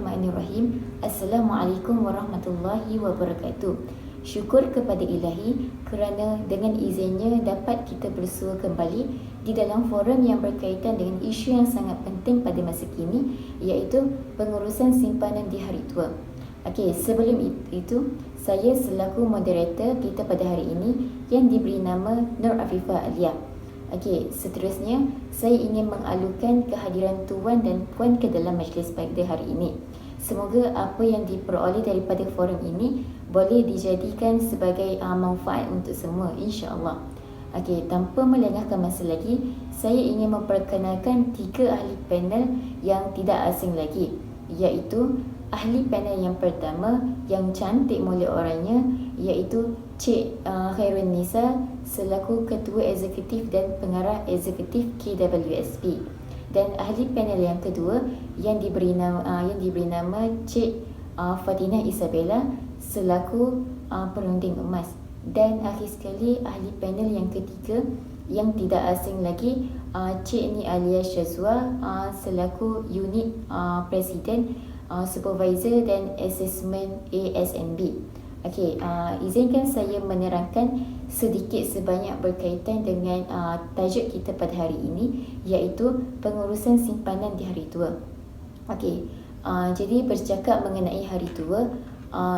Bismillahirrahmanirrahim. Assalamualaikum warahmatullahi wabarakatuh. Syukur kepada Ilahi kerana dengan izinnya dapat kita bersua kembali di dalam forum yang berkaitan dengan isu yang sangat penting pada masa kini, iaitu pengurusan simpanan di hari tua. Okey, sebelum itu, saya selaku moderator kita pada hari ini yang diberi nama Nur Afifah Alia. Okey, seterusnya saya ingin mengalukan kehadiran tuan dan puan ke dalam majlis pada hari ini. Semoga apa yang diperoleh daripada forum ini boleh dijadikan sebagai manfaat untuk semua, insya-Allah. Okey, tanpa melengahkan masa lagi, saya ingin memperkenalkan 3 ahli panel yang tidak asing lagi, iaitu ahli panel yang pertama yang cantik mulia orangnya, iaitu Cik Khairun Nisa selaku Ketua Eksekutif dan Pengarah Eksekutif KWSP, dan ahli panel yang kedua yang diberi nama Cik Fatinah Isabella selaku perunding emas, dan akhir sekali ahli panel yang ketiga yang tidak asing lagi Cik Ni Alia Shazwa selaku Unit Presiden Supervisor dan Assessment ASNB. Okey, izinkan saya menerangkan sedikit sebanyak berkaitan dengan tajuk kita pada hari ini, iaitu pengurusan simpanan di hari tua. Okey, jadi bercakap mengenai hari tua,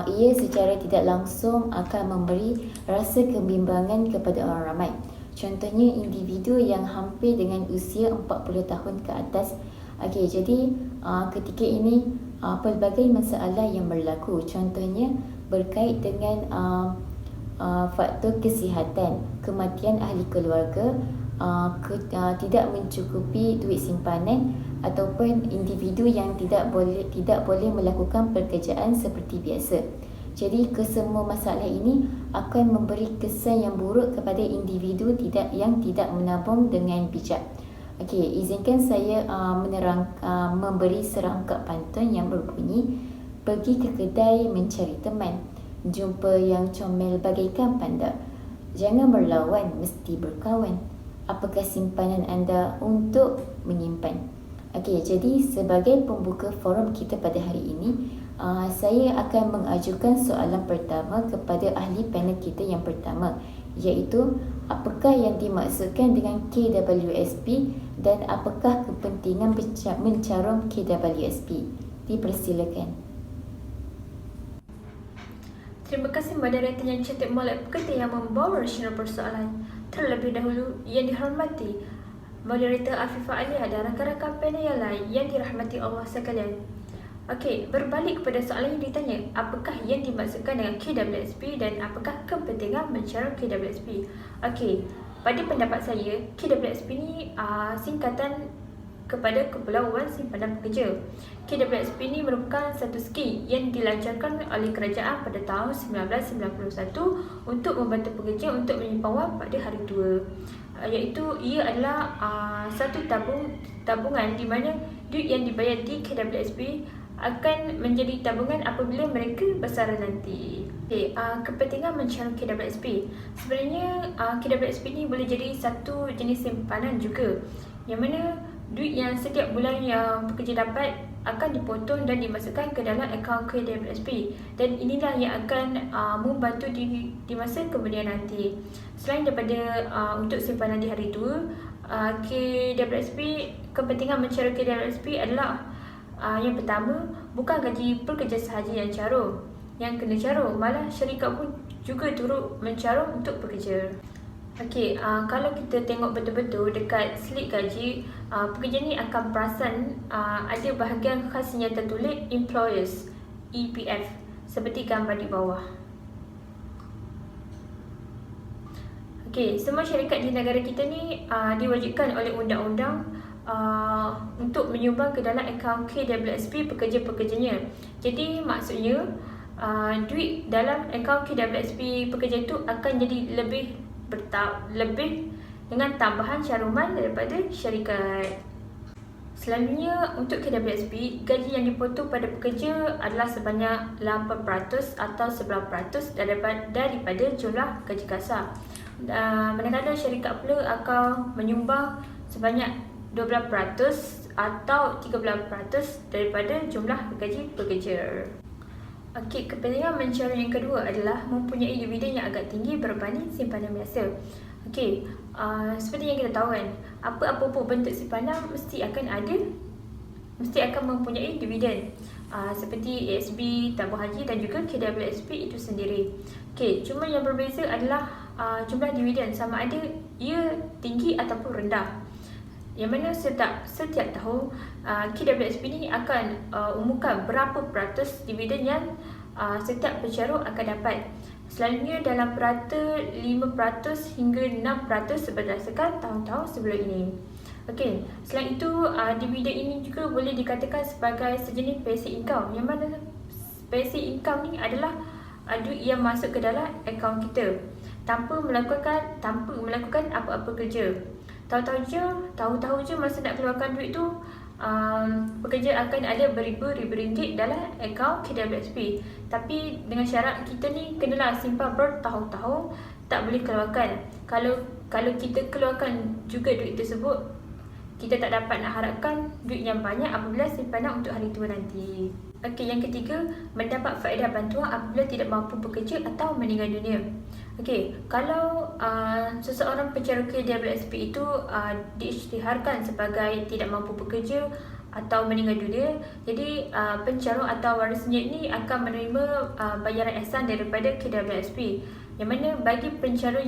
ia secara tidak langsung akan memberi rasa kebimbangan kepada orang ramai. Contohnya individu yang hampir dengan usia 40 tahun ke atas. Okey, jadi ketika ini pelbagai masalah yang berlaku, contohnya berkait dengan faktor kesihatan, kematian ahli keluarga, tidak mencukupi duit simpanan, ataupun individu yang tidak boleh melakukan pekerjaan seperti biasa. Jadi kesemua masalah ini akan memberi kesan yang buruk kepada individu yang tidak menabung dengan bijak. Okey, izinkan saya memberi serangkap pantun yang berbunyi: pergi ke kedai mencari teman, jumpa yang comel bagaikan panda. Jangan berlawan, mesti berkawan. Apakah simpanan anda untuk menyimpan? Okey, jadi sebagai pembuka forum kita pada hari ini, saya akan mengajukan soalan pertama kepada ahli panel kita yang pertama, iaitu apakah yang dimaksudkan dengan KWSP dan apakah kepentingan mencarum KWSP? Dipersilakan. Terima kasih moderator yang cantik molek pekerti yang membawa rasional persoalan. Terlebih dahulu, yang dihormati moderator Afifah Alia dan rakan-rakan panel yang lain yang dirahmati Allah sekalian. Okey, berbalik kepada soalan yang ditanya, apakah yang dimaksudkan dengan KWSP dan apakah kepentingan mencarum KWSP? Okey, pada pendapat saya, KWSP ni singkatan kepada Kepulauan Simpanan Pekerja. KWSP ini merupakan satu skim yang dilancarkan oleh kerajaan pada tahun 1991 untuk membantu pekerja untuk menyimpan wang pada hari tua. Iaitu ia adalah satu tabungan di mana duit yang dibayar di KWSP akan menjadi tabungan apabila mereka bersara nanti. Okay, kepentingan mencarum KWSP. Sebenarnya KWSP ini boleh jadi satu jenis simpanan juga, yang mana duit yang setiap bulan yang pekerja dapat akan dipotong dan dimasukkan ke dalam akaun KWSP, dan inilah yang akan membantu di masa kemudian nanti. Selain daripada untuk simpanan di hari tua, KWSP, kepentingan mencarum KWSP adalah yang pertama, bukan gaji pekerja sahaja yang kena carum, malah syarikat pun juga turut mencarum untuk pekerja. Okey, kalau kita tengok betul-betul dekat slip gaji, pekerja ni akan perasan ada bahagian khas yang tertulis Employers EPF seperti gambar di bawah. Okey, semua syarikat di negara kita ni diwajibkan oleh undang-undang untuk menyumbang ke dalam akaun KWSP pekerja-pekerjanya. Jadi maksudnya duit dalam akaun KWSP pekerja itu akan jadi lebih dengan tambahan caruman daripada syarikat. Selanjutnya, untuk KWSP, gaji yang dipotong pada pekerja adalah sebanyak 8% atau 11% daripada jumlah gaji kasar. Manakala syarikat pula akan menyumbang sebanyak 12% atau 13% daripada jumlah gaji pekerja. Okey, kepentingan mencarum yang kedua adalah mempunyai dividen yang agak tinggi berbanding simpanan biasa. Okey, seperti yang kita tahu kan, apa-apa pun bentuk simpanan mesti akan mempunyai dividen. Seperti ASB, tabung haji dan juga KWSP itu sendiri. Okey, cuma yang berbeza adalah jumlah dividen, sama ada ia tinggi ataupun rendah. Yang mana setiap tahun KWSP ni akan umumkan berapa peratus dividen yang setiap pencarum akan dapat. Selalunya dalam peratus 5% hingga 6% berdasarkan tahun-tahun sebelum ini. Okey, selain itu dividen ini juga boleh dikatakan sebagai sejenis passive income, yang mana passive income ni adalah duit yang masuk ke dalam akaun kita tanpa melakukan apa-apa kerja. Tahu-tahu je masa nak keluarkan duit tu, pekerja akan ada beribu-ribu ringgit dalam akaun KWSP. Tapi dengan syarat kita ni kenalah simpan bertahun-tahun, tak boleh keluarkan. Kalau kita keluarkan juga duit tersebut, kita tak dapat nak harapkan duit yang banyak apabila simpanan untuk hari tua nanti. Okey, yang ketiga, mendapat faedah bantuan apabila tidak mampu bekerja atau meninggal dunia. Okey, kalau seseorang pencarum KWSP itu diisytiharkan sebagai tidak mampu bekerja atau meninggal dunia, jadi pencarum atau warisnya ini akan menerima bayaran ihsan daripada KWSP. Yang mana bagi pencarum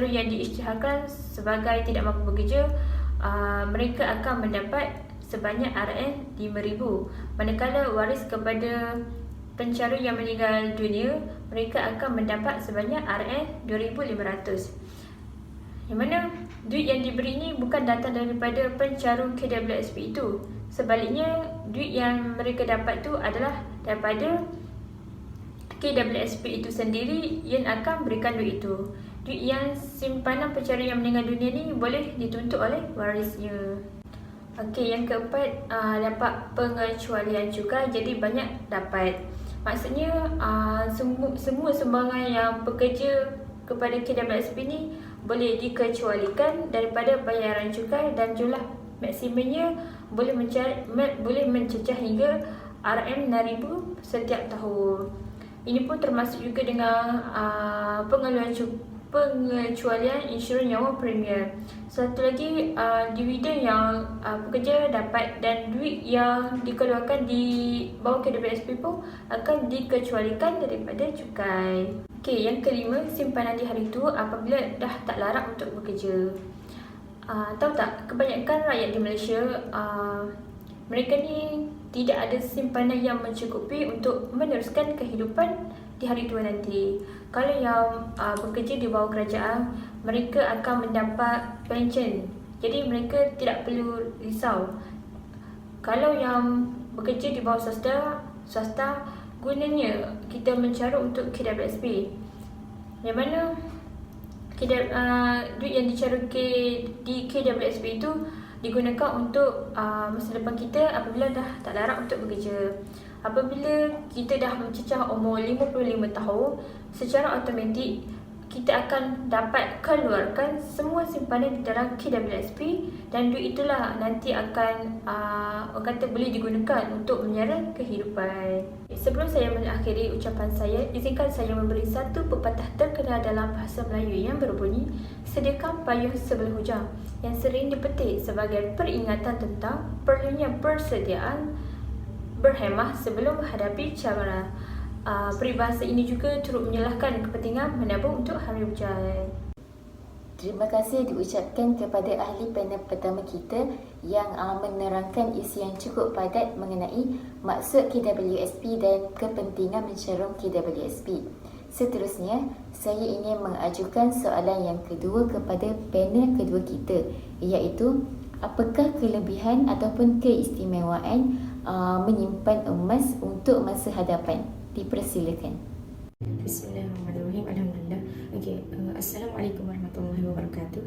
yang diisytiharkan sebagai tidak mampu bekerja, mereka akan mendapat sebanyak RM5,000. Manakala waris kepada pencarum yang meninggal dunia, mereka akan mendapat sebanyak RM2,500. Yang mana duit yang diberi ini bukan datang daripada pencarum KWSP itu. Sebaliknya, duit yang mereka dapat tu adalah daripada KWSP itu sendiri yang akan berikan duit itu. Duit yang simpanan pencarum yang meninggal dunia ni boleh dituntut oleh warisnya. Okey, yang keempat, dapat pengecualian cukai, jadi banyak dapat. Maksudnya semua sumbangan yang pekerja kepada KWSP ni boleh dikecualikan daripada bayaran cukai, dan jumlah maksimumnya boleh mencecah hingga RM6,000 setiap tahun. Ini pun termasuk juga dengan pengecualian insurans nyawa premier. Satu lagi, dividen yang pekerja dapat dan duit yang dikeluarkan di bawah KWSP pun akan dikecualikan daripada cukai. Okey, yang kelima, simpanan di hari tua apabila dah tak larat untuk bekerja. Tahu tak, kebanyakan rakyat di Malaysia, mereka ni tidak ada simpanan yang mencukupi untuk meneruskan kehidupan di hari tua nanti. Kalau yang bekerja di bawah kerajaan, mereka akan mendapat pension. Jadi mereka tidak perlu risau. Kalau yang bekerja di bawah swasta, gunanya kita mencarum untuk KWSP. Yang mana duit yang dicarum di KWSP itu digunakan untuk masa depan kita apabila dah tak larat untuk bekerja. Apabila kita dah mencecah umur 55 tahun, secara automatik kita akan dapat keluarkan semua simpanan di dalam KWSP, dan duit itulah nanti akan boleh digunakan untuk menyara kehidupan. Sebelum saya mengakhiri ucapan saya, izinkan saya memberi satu pepatah terkenal dalam bahasa Melayu yang berbunyi, sediakan payung sebelum hujan, yang sering dipetik sebagai peringatan tentang perlunya persediaan berhemah sebelum menghadapi cabaran. Peribahasa ini juga turut menyalahkan kepentingan menabung untuk hari hujan. Terima kasih diucapkan kepada ahli panel pertama kita yang menerangkan isi yang cukup padat mengenai maksud KWSP dan kepentingan mencarum KWSP. Seterusnya, saya ingin mengajukan soalan yang kedua kepada panel kedua kita, iaitu apakah kelebihan ataupun keistimewaan menyimpan emas untuk masa hadapan? Dipersilakan. Bismillahirrahmanirrahim. Alhamdulillah. Okey, Assalamualaikum warahmatullahi wabarakatuh.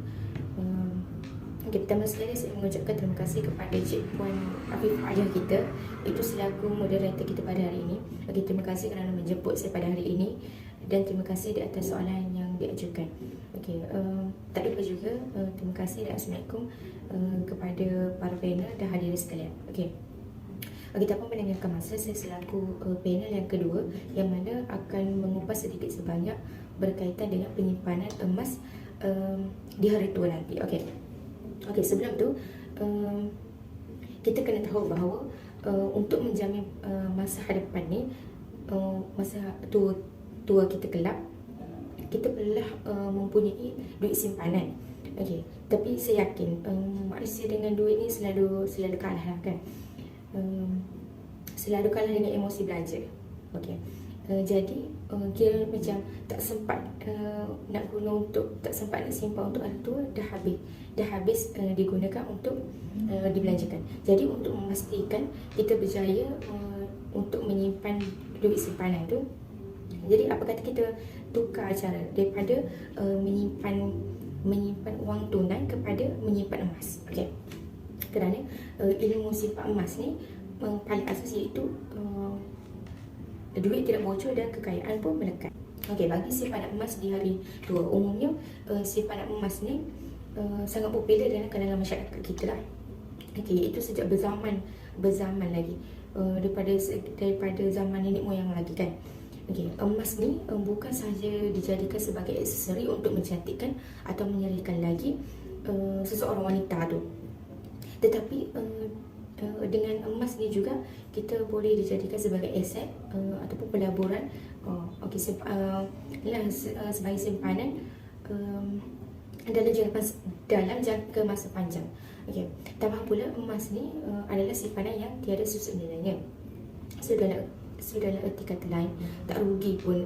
Pertama sekali saya mengucapkan terima kasih kepada Cik Puan Afifah Aliyah kita, itu selaku moderator kita pada hari ini. Terima kasih kerana menjemput saya pada hari ini, dan terima kasih di atas soalan yang diajukan. Okey, tak lupa juga terima kasih dan Assalamualaikum kepada para panel dan hadirin sekalian. Okey. Tanpa mendengarkan masa, saya selaku panel yang kedua yang mana akan mengupas sedikit sebanyak berkaitan dengan penyimpanan emas di hari tua nanti. Okey. Okey, sebelum tu kita kena tahu bahawa untuk menjamin masa hadapan ni, masa tua kita kelak, kita perlulah mempunyai duit simpanan. Okey, tapi saya yakin manusia dengan duit ni selalu kalah lah kan. Selalu kalah dengan emosi belanja. Okey. Jadi kira macam tak sempat nak guna untuk, tak sempat nak simpan untuk hari tua, dah habis digunakan untuk dibelanjakan. Jadi untuk memastikan kita berjaya untuk menyimpan duit simpanan tu, jadi apa kata kita tukar cara daripada menyimpan wang tunai kepada menyimpan emas. Okey. Kerana ilmu simpan emas ni paling asas iaitu duit tidak bocor dan kekayaan pun melekat. Okey, bagi simpanan emas di hari tua, umumnya simpanan emas ni sangat popular dalam kalangan masyarakat kita lah. Okey, itu sejak berzaman lagi, daripada zaman nenek moyang lagi kan. Okey, emas ni bukan sahaja dijadikan sebagai aksesori untuk mencantikkan atau menyerikan lagi seseorang wanita tu, tetapi dengan emas ni juga kita boleh dijadikan sebagai aset ataupun pelaburan, sebagai simpanan dalam jangka masa panjang. Okey, tambah pula emas ni adalah simpanan yang tiada susut nilainya. Dalam erti kata lain, tak rugi pun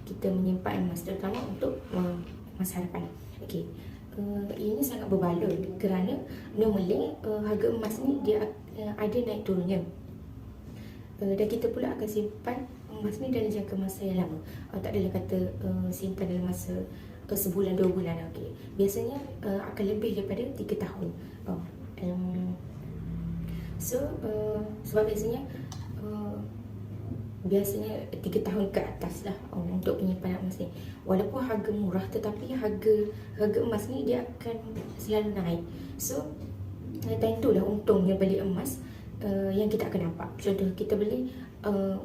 kita menyimpan emas, terutama untuk masa hadapan. Okey. Ini sangat berbaloi kerana normally harga emas ni dia ada naik turunnya, dan kita pula akan simpan emas ni dalam jangka masa yang lama. Tak adalah kata simpan dalam masa sebulan 2 bulan. Okey, biasanya akan lebih daripada 3 tahun. Sebab biasanya 3 tahun ke atas lah untuk penyimpanan emas ni. Walaupun harga murah, tetapi harga emas ni dia akan selalu naik. So tentulah untungnya beli emas yang kita akan nampak. Contoh, kita beli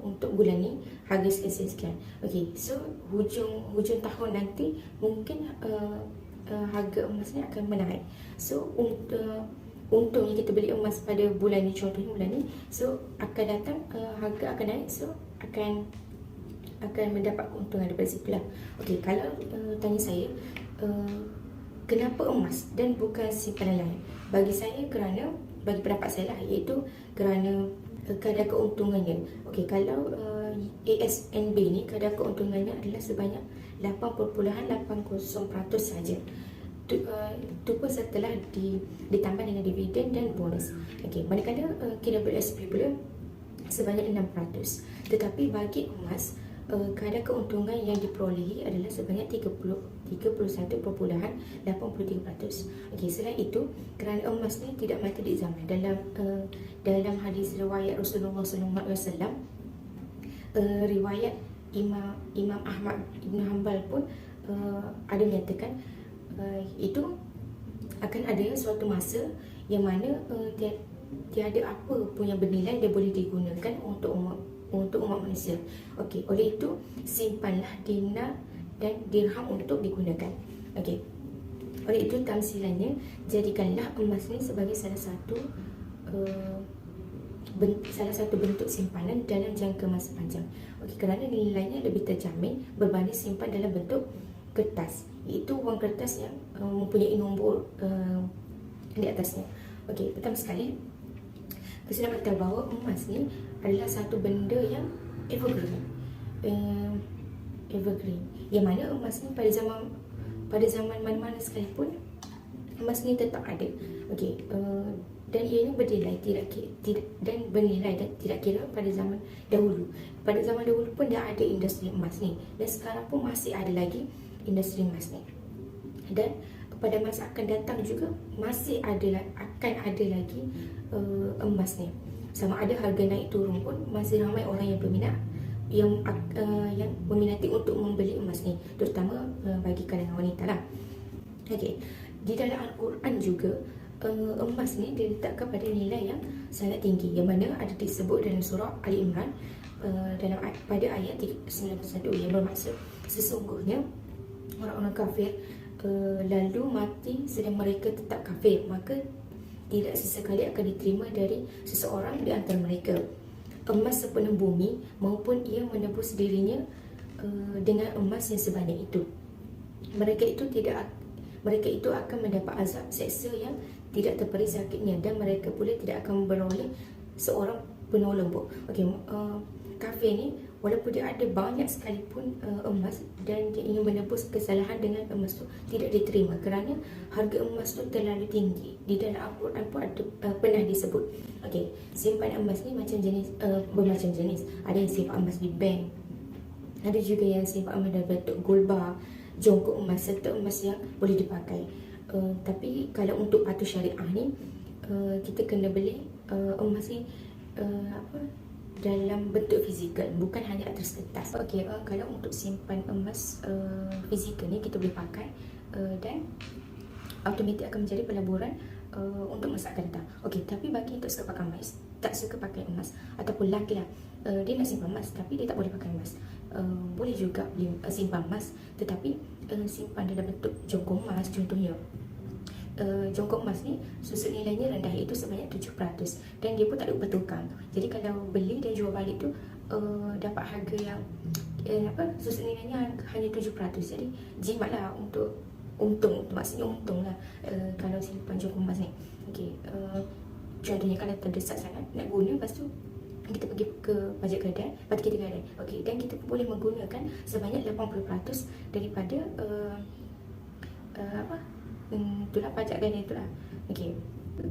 untuk bulan ni harga sekian. Okey, so hujung tahun nanti mungkin harga emas ni akan menaik. So untungnya kita beli emas pada bulan ni, contohnya bulan ni, so akan datang harga akan naik, so akan mendapat keuntungan daripada situ lah. Okey, kalau tanya saya kenapa emas dan bukan simpanan lain, bagi pendapat saya lah, iaitu kerana kadar keuntungannya. Okey, kalau ASNB ni kadar keuntungannya adalah sebanyak 8.80% saja. Itu pun setelah ditambah dengan dividen dan bonus. Okey, manakala KWSP pula sebanyak 6%. Tetapi bagi emas, kadar keuntungan yang diperolehi adalah sebanyak 31.83%. Okey, selain itu, kerana emas ni tidak mati di zaman, dalam hadis riwayat Rasulullah SAW, riwayat Imam Ahmad Ibn Hanbal pun ada menyatakan itu akan ada suatu masa yang mana tiada apa pun yang bernilai dia boleh digunakan untuk umat manusia. Okey, oleh itu simpanlah dinar dan dirham untuk digunakan. Okey, oleh itu tamsilannya, jadikanlah emas ni sebagai salah satu bentuk simpanan dalam jangka masa panjang. Okey, kerana nilainya lebih terjamin berbanding simpan dalam bentuk kertas, iaitu wang kertas yang mempunyai nombor di atasnya. Okey, pertama sekali saya nak beritahu bahawa emas ni adalah satu benda yang evergreen. Yang mana emas ni pada zaman mana-mana sekalipun, emas ni tetap ada. Okey, dan ianya bernilai tidak kira pada zaman dahulu. Pada zaman dahulu pun dah ada industri emas ni, dan sekarang pun masih ada lagi industri emas ni. Dan pada masa akan datang juga masih akan ada lagi emas ni. Sama ada harga naik turun pun masih ramai orang yang berminat yang meminati untuk membeli emas ni, terutama bagi kalangan wanita lah. Okey, di dalam Al-Quran juga emas ni diletakkan pada nilai yang sangat tinggi, yang mana ada disebut dalam surah Ali Imran pada ayat 91 yang bermaksud sesungguhnya orang-orang kafir lalu mati sedang mereka tetap kafir, maka tidak sesekali akan diterima dari seseorang di antara mereka emas sepenuh bumi, maupun ia menebus dirinya dengan emas yang sebanyak itu. Mereka itu akan mendapat azab seksa yang tidak terperi sakitnya, dan mereka pula tidak akan beroleh seorang penolong pun. Okey, kafir ni walaupun dia ada banyak sekalipun emas dan dia ingin menebus kesalahan dengan emas tu, tidak diterima kerana harga emas tu terlalu tinggi. Di dalam Al-Quran pun ada pernah disebut. Okey, simpan emas ni bermacam jenis. Ada yang simpan emas di bank, ada juga yang simpan emas dalam bentuk gold bar, jongkok emas, serta emas yang boleh dipakai. Tapi kalau untuk patuh syariah ni, kita kena beli emas ni dalam bentuk fizikal, bukan hanya atas kertas. Okey, kalau untuk simpan emas fizikal ni kita boleh pakai dan automatik akan menjadi pelaburan untuk masa akan datang. Okey, tapi bagi yang tak suka pakai emas ataupun lelaki lah, dia nak simpan emas tapi dia tak boleh pakai emas, boleh juga simpan emas, tetapi simpan dalam bentuk jongkok emas contohnya. Jongkok emas ni susut nilainya rendah, iaitu sebanyak 7%, dan dia pun tak ada upah tukang. Jadi kalau beli dan jual balik tu dapat harga yang susut nilainya hanya 7%. Jadi jimatlah untuk untung, maksudnya untung lah kalau simpan jongkok emas ni. Okey, contohnya kalau terdesak sangat nak guna, lepas tu kita pergi ke pajak gadai, parti kita gadai. Okey, dan kita boleh menggunakan sebanyak 80% daripada itulah pajak gadai itulah. Okey,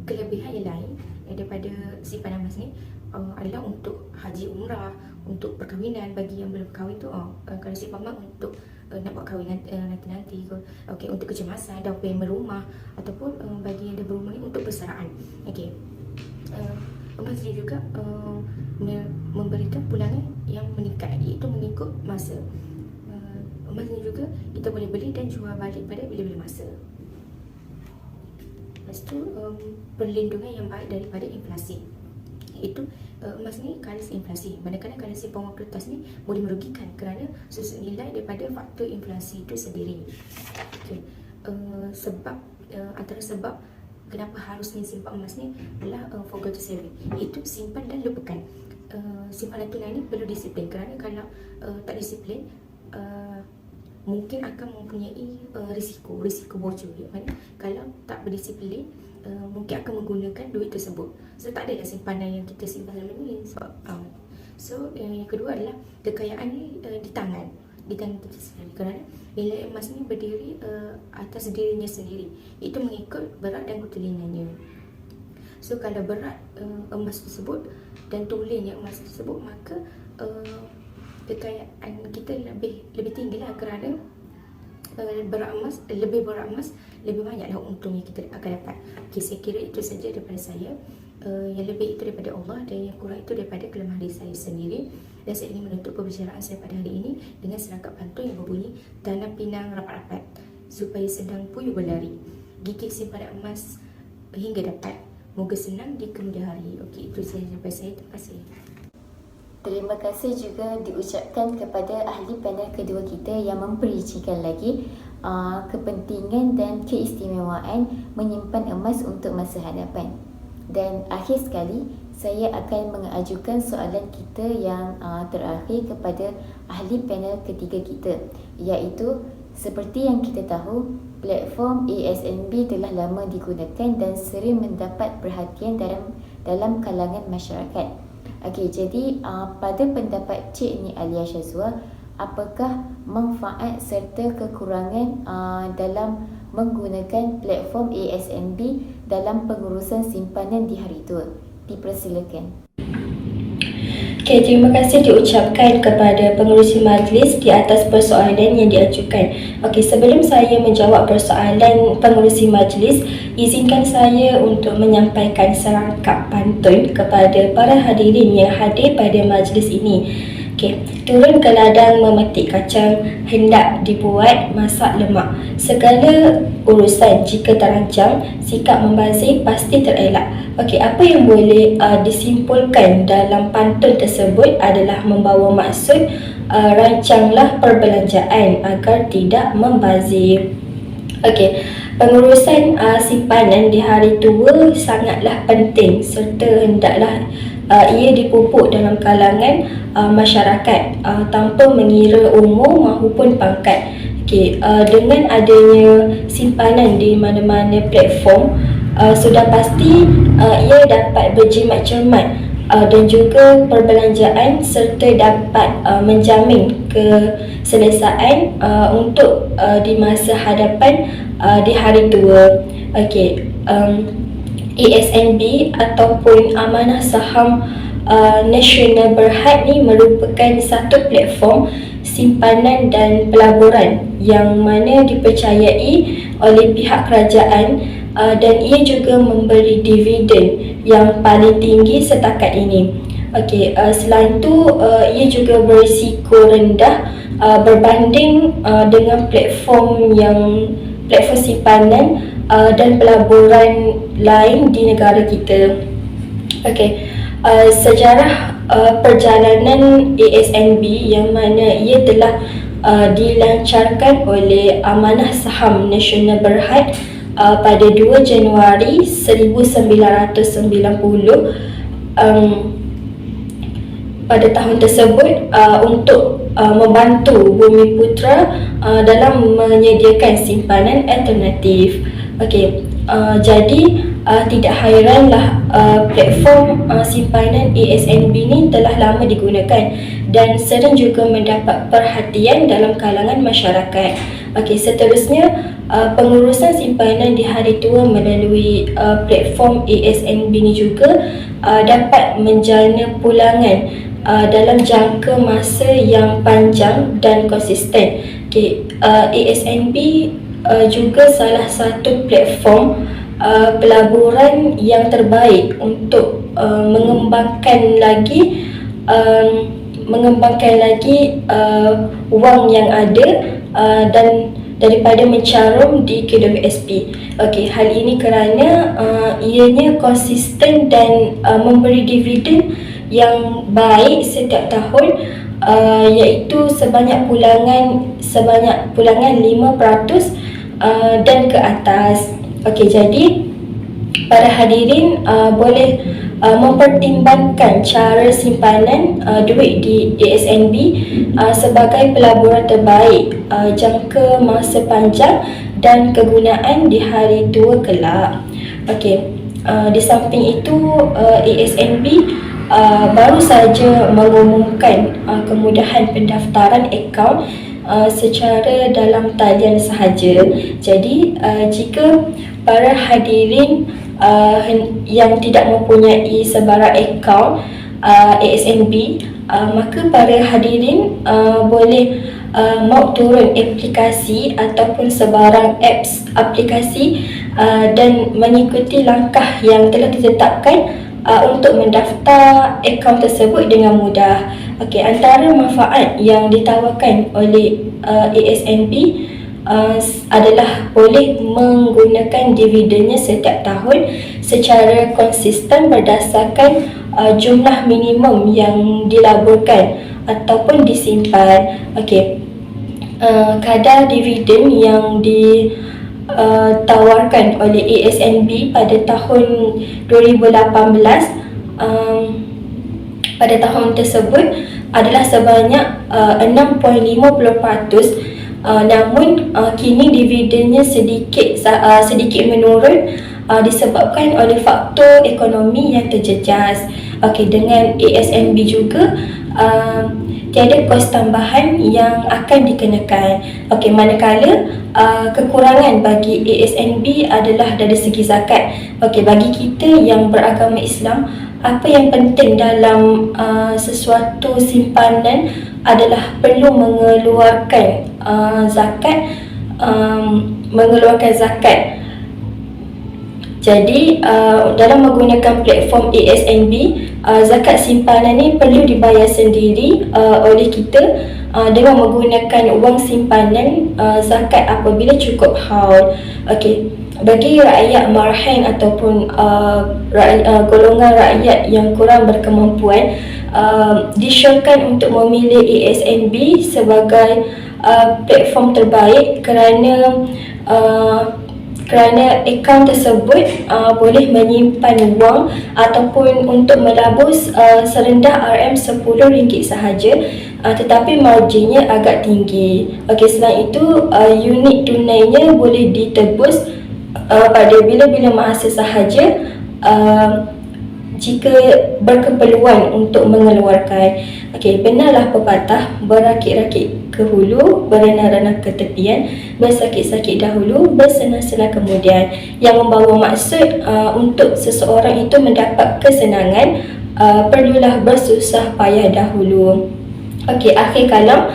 kelebihan yang lain daripada simpanan emas ni adalah untuk haji umrah, untuk perkahwinan bagi yang belum kahwin tu. Kalau simpan emas untuk nak buat kahwin nanti ke. Okey, untuk kecemasan, down payment rumah, ataupun bagi yang dah berumur ni untuk persaraan. Okey, emas ni juga memberikan pulangan yang meningkat, iaitu mengikut masa. Emas ni juga kita boleh beli dan jual balik pada bila-bila masa. Lepas tu perlindungan yang baik daripada inflasi, iaitu emas ni currency inflasi, manakala currency wang kertas ni boleh merugikan kerana susut nilai daripada faktor inflasi itu sendiri. Okay. Antara sebab kenapa harusnya simpan emas ni adalah for greater saving, iaitu simpan dan lupakan. Simpanan tunai ni perlu disiplin, kerana kalau tak disiplin mungkin akan mempunyai risiko bocor. Mana kalau tak berdisiplin mungkin akan menggunakan duit tersebut. So tak adalah simpanan yang kita simpan selalu ni. So yang kedua adalah kekayaan ni di tangan kita sendiri, kerana nilai emas ni berdiri atas dirinya sendiri, itu mengikut berat dan ketelingannya. So kalau berat emas tersebut dan tulennya emas tersebut, maka kekayaan kita lebih tinggi lah, kerana lebih berat emas lebih banyaklah untungnya kita akan dapat. Okay, saya kira itu saja daripada saya. Yang lebih itu daripada Allah, dan yang kurang itu daripada kelemahan diri saya sendiri. Dan saya ingin menutup pembicaraan saya pada hari ini dengan serangkap pantun yang berbunyi: tanam pinang rapat-rapat, supaya sedang puyuh berlari, gigit simpanan emas hingga dapat, moga senang di kemudian hari. Okey, itu saja daripada saya. Terima kasih. Terima kasih juga diucapkan kepada ahli panel kedua kita yang memperincikan lagi kepentingan dan keistimewaan menyimpan emas untuk masa hadapan. Dan akhir sekali, saya akan mengajukan soalan kita yang terakhir kepada ahli panel ketiga kita, iaitu seperti yang kita tahu, platform ASNB telah lama digunakan dan sering mendapat perhatian dalam kalangan masyarakat. Okey, jadi pada pendapat Cik Ni Alia Shazwa, apakah manfaat serta kekurangan dalam menggunakan platform ASNB dalam pengurusan simpanan di hari tua? Dipersilakan. Okay, terima kasih diucapkan kepada pengerusi majlis di atas persoalan yang diajukan. Okey, sebelum saya menjawab persoalan pengerusi majlis, izinkan saya untuk menyampaikan serangkap pantun kepada para hadirin yang hadir pada majlis ini. Okey, turun ke ladang memetik kacang, hendak dibuat masak lemak. Segala urusan jika terancang, sikap membazir pasti terelak. Okey, apa yang boleh disimpulkan dalam pantun tersebut adalah membawa maksud rancanglah perbelanjaan agar tidak membazir. Okey, pengurusan simpanan di hari tua sangatlah penting serta hendaklah ia dipupuk dalam kalangan masyarakat tanpa mengira umur maupun pangkat. Okey, dengan adanya simpanan di mana-mana platform, sudah pasti ia dapat berjimat cermat dan juga perbelanjaan serta dapat menjamin keselesaan untuk di masa hadapan di hari tua. Okey, ASNB ataupun Amanah Saham Nasional Berhad ni merupakan satu platform simpanan dan pelaburan yang mana dipercayai oleh pihak kerajaan dan ia juga memberi dividen yang paling tinggi setakat ini. Okey, selain tu ia juga berisiko rendah berbanding dengan platform simpanan dan pelaburan lain di negara kita. Okey, sejarah perjalanan ASNB yang mana ia telah dilancarkan oleh Amanah Saham Nasional Berhad pada 2 Januari 1990. Pada tahun tersebut untuk membantu Bumiputera dalam menyediakan simpanan alternatif. Okey, jadi tidak hairanlah platform simpanan ASNB ni telah lama digunakan dan sering juga mendapat perhatian dalam kalangan masyarakat. Okey, seterusnya pengurusan simpanan di hari tua melalui platform ASNB ni juga dapat menjalana pulangan dalam jangka masa yang panjang dan konsisten. Okay, ASNB juga salah satu platform pelaburan yang terbaik untuk mengembangkan lagi wang yang ada dan daripada mencarum di KWSP. Okey, hal ini kerana ianya konsisten dan memberi dividen yang baik setiap tahun, iaitu sebanyak pulangan 5% dan ke atas. Okey, jadi para hadirin boleh mempertimbangkan cara simpanan duit di ASNB sebagai pelaburan terbaik jangka masa panjang dan kegunaan di hari tua kelak. Okey, di samping itu ASNB baru saja mengumumkan kemudahan pendaftaran akaun secara dalam talian sahaja. Jadi jika para hadirin yang tidak mempunyai sebarang akaun ASNB, maka para hadirin boleh mau turun aplikasi ataupun sebarang aplikasi dan mengikuti langkah yang telah ditetapkan untuk mendaftar akaun tersebut dengan mudah. Okey, antara manfaat yang ditawarkan oleh ASNB adalah boleh menggunakan dividennya setiap tahun secara konsisten berdasarkan jumlah minimum yang dilaburkan ataupun disimpan. Okey, kadar dividen yang ditawarkan oleh ASNB pada tahun 2018 pada tahun tersebut adalah sebanyak 6.50%. Namun kini dividennya sedikit menurun disebabkan oleh faktor ekonomi yang terjejas. Okey, dengan ASNB juga tiada kos tambahan yang akan dikenakan. Okey, manakala kekurangan bagi ASNB adalah dari segi zakat. Okey, bagi kita yang beragama Islam, apa yang penting dalam sesuatu simpanan adalah perlu mengeluarkan zakat. Jadi dalam menggunakan platform ASNB, zakat simpanan ni perlu dibayar sendiri oleh kita dengan menggunakan wang simpanan zakat apabila cukup haul. Okey, bagi rakyat marhain ataupun golongan rakyat yang kurang berkemampuan, disyorkan untuk memilih ASNB sebagai platform terbaik kerana akaun tersebut boleh menyimpan wang ataupun untuk melabur serendah RM10 sahaja, tetapi marginnya agak tinggi. Okey, selain itu unit tunainya boleh ditebus pada bila-bila masa sahaja jika berkeperluan untuk mengeluarkan. Okey, benarlah pepatah, berakit-rakit ke hulu, berenang-renang ke tepian, bersakit-sakit dahulu, bersenang-senang kemudian. Yang membawa maksud untuk seseorang itu mendapat kesenangan, perlulah bersusah payah dahulu. Okey, akhir kalam,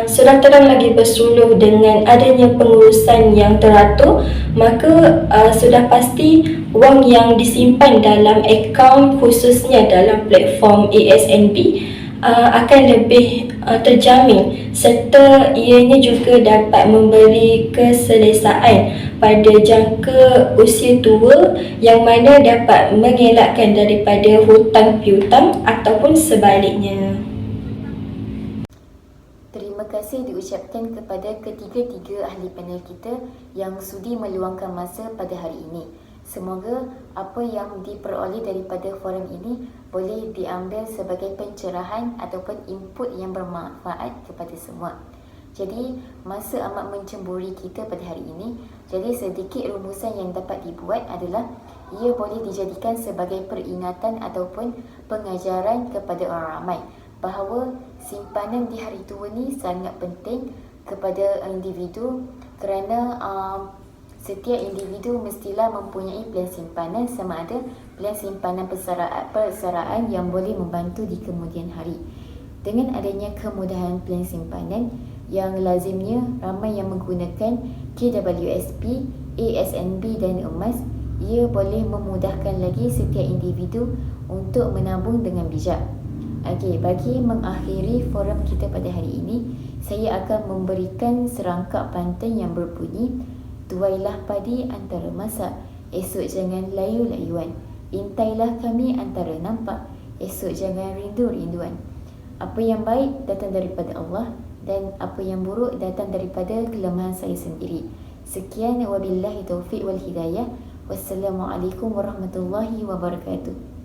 sudah terang lagi bersuluh dengan adanya pengurusan yang teratur, maka sudah pasti wang yang disimpan dalam akaun khususnya dalam platform ASNB akan lebih terjamin, serta ianya juga dapat memberi keselesaan pada jangka usia tua yang mana dapat mengelakkan daripada hutang piutang ataupun sebaliknya. Terima kasih diucapkan kepada ketiga-tiga ahli panel kita yang sudi meluangkan masa pada hari ini. Semoga apa yang diperoleh daripada forum ini boleh diambil sebagai pencerahan ataupun input yang bermanfaat kepada semua. Jadi, masa amat mencemburi kita pada hari ini. Jadi, sedikit rumusan yang dapat dibuat adalah ia boleh dijadikan sebagai peringatan ataupun pengajaran kepada orang ramai bahawa simpanan di hari tua ni sangat penting kepada individu, kerana setiap individu mestilah mempunyai plan simpanan, sama ada plan simpanan persaraan yang boleh membantu di kemudian hari. Dengan adanya kemudahan plan simpanan yang lazimnya ramai yang menggunakan KWSP, ASNB dan emas, ia boleh memudahkan lagi setiap individu untuk menabung dengan bijak. Okey, bagi mengakhiri forum kita pada hari ini, saya akan memberikan serangkap pantun yang berbunyi: tuailah padi antara masak, esok jangan layu-layuan. Intailah kami antara nampak, esok jangan rindu-rinduan. Apa yang baik datang daripada Allah dan apa yang buruk datang daripada kelemahan saya sendiri. Sekian, wabillahi taufiq wal hidayah. Wassalamualaikum warahmatullahi wabarakatuh.